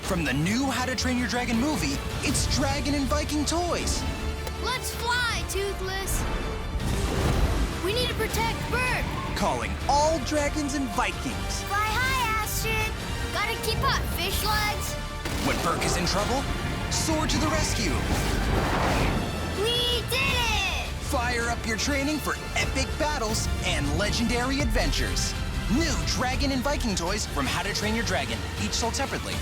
From the new How to Train Your Dragon movie, it's Dragon and Viking toys. Let's fly, Toothless. We need to protect Bert. Calling all Dragons and Vikings. Fly high, Astrid. Gotta keep up, fish legs. When Burke is in trouble, soar to the rescue. We did it! Fire up your training for epic battles and legendary adventures. New Dragon and Viking toys from How to Train Your Dragon, each sold separately.